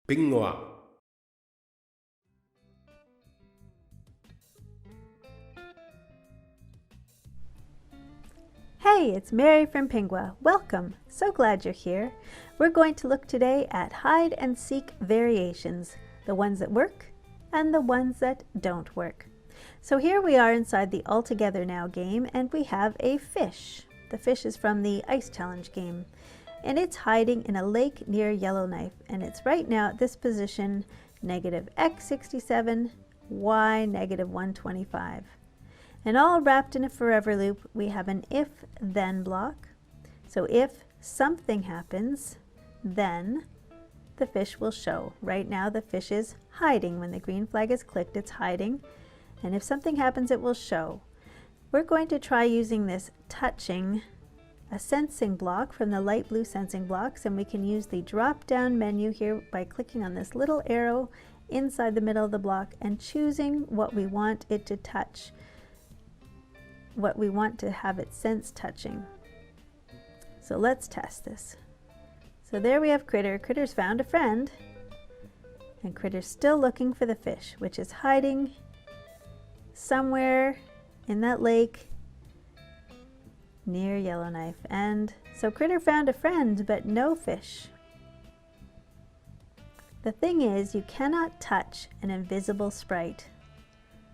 Pingua. Hey, it's Mary from Pingua. Welcome. So glad you're here. We're going to look today at hide and seek variations, the ones that work and the ones that don't work. So here we are inside the All Together Now game, and we have a fish. The fish is from the Ice Challenge game, and it's hiding in a lake near Yellowknife, and it's right now at this position -x67, y -125. And all wrapped in a forever loop, we have an if-then block. So if something happens, then the fish will show. Right now the fish is hiding. When the green flag is clicked, it's hiding. And if something happens, it will show. We're going to try using this touching a sensing block from the light blue sensing blocks, and we can use the drop-down menu here by clicking on this little arrow inside the middle of the block and choosing what we want it to touch, what we want to have it sense touching. So let's test this. So there we have Critter. Critter's found a friend, and Critter's still looking for the fish, which is hiding somewhere in that lake near Yellowknife. And so Critter found a friend, but no fish. The thing is, you cannot touch an invisible sprite.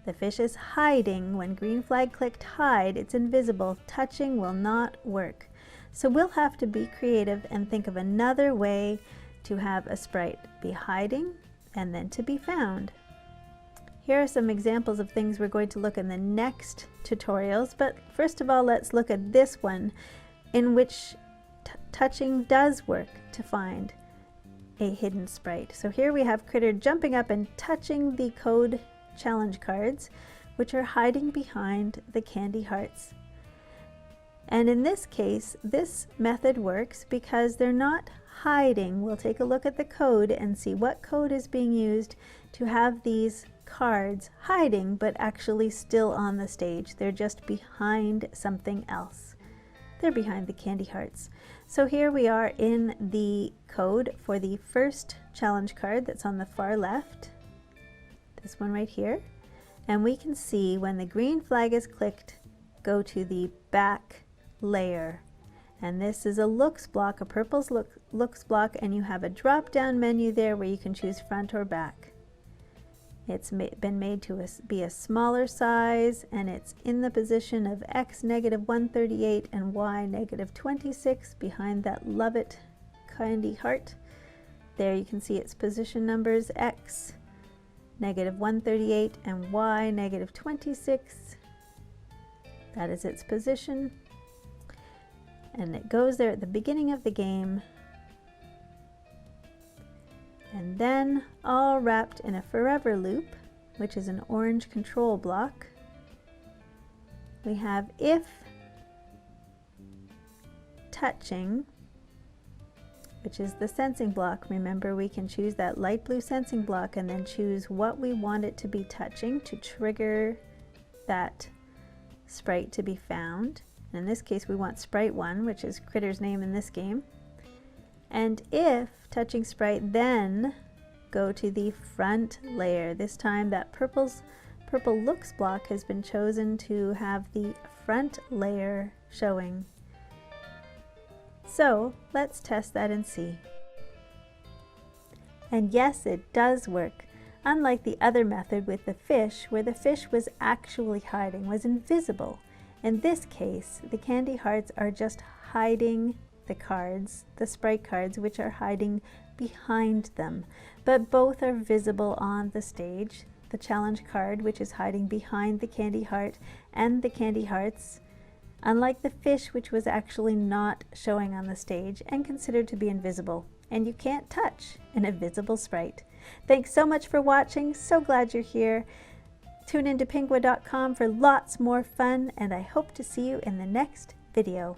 The fish is hiding. When green flag clicked hide, it's invisible. Touching will not work. So we'll have to be creative and think of another way to have a sprite be hiding and then to be found. Here are some examples of things we're going to look in the next tutorials, but first of all, let's look at this one in which touching does work to find a hidden sprite. So here we have Critter jumping up and touching the code challenge cards, which are hiding behind the candy hearts. And in this case, this method works because they're not hiding. We'll take a look at the code and see what code is being used to have these cards hiding but actually still on the stage. They're just behind something else. They're behind the candy hearts. So here we are in the code for the first challenge card that's on the far left. This one right here, and we can see when the green flag is clicked, go to the back layer, and this is a looks block, a purple looks block, and you have a drop down menu there where you can choose front or back. It's been made to be a smaller size, and it's in the position of x -138 and y -26 behind that love it candy heart. There you can see its position numbers, x -138 and y -26. That is its position, and it goes there at the beginning of the game. And then, all wrapped in a forever loop, which is an orange control block, we have if touching, which is the sensing block. Remember, we can choose that light blue sensing block and then choose what we want it to be touching to trigger that sprite to be found. And in this case, we want sprite 1, which is Critter's name in this game. And if touching sprite, then go to the front layer. This time that purple looks block has been chosen to have the front layer showing. So let's test that and see. And yes, it does work. Unlike the other method with the fish, where the fish was actually hiding, was invisible. In this case, the candy hearts are just hiding the cards, the sprite cards, which are hiding behind them. But both are visible on the stage. The challenge card, which is hiding behind the candy heart, and the candy hearts, unlike the fish, which was actually not showing on the stage and considered to be invisible. And you can't touch an invisible sprite. Thanks so much for watching. So glad you're here. Tune into pingua.com for lots more fun, and I hope to see you in the next video.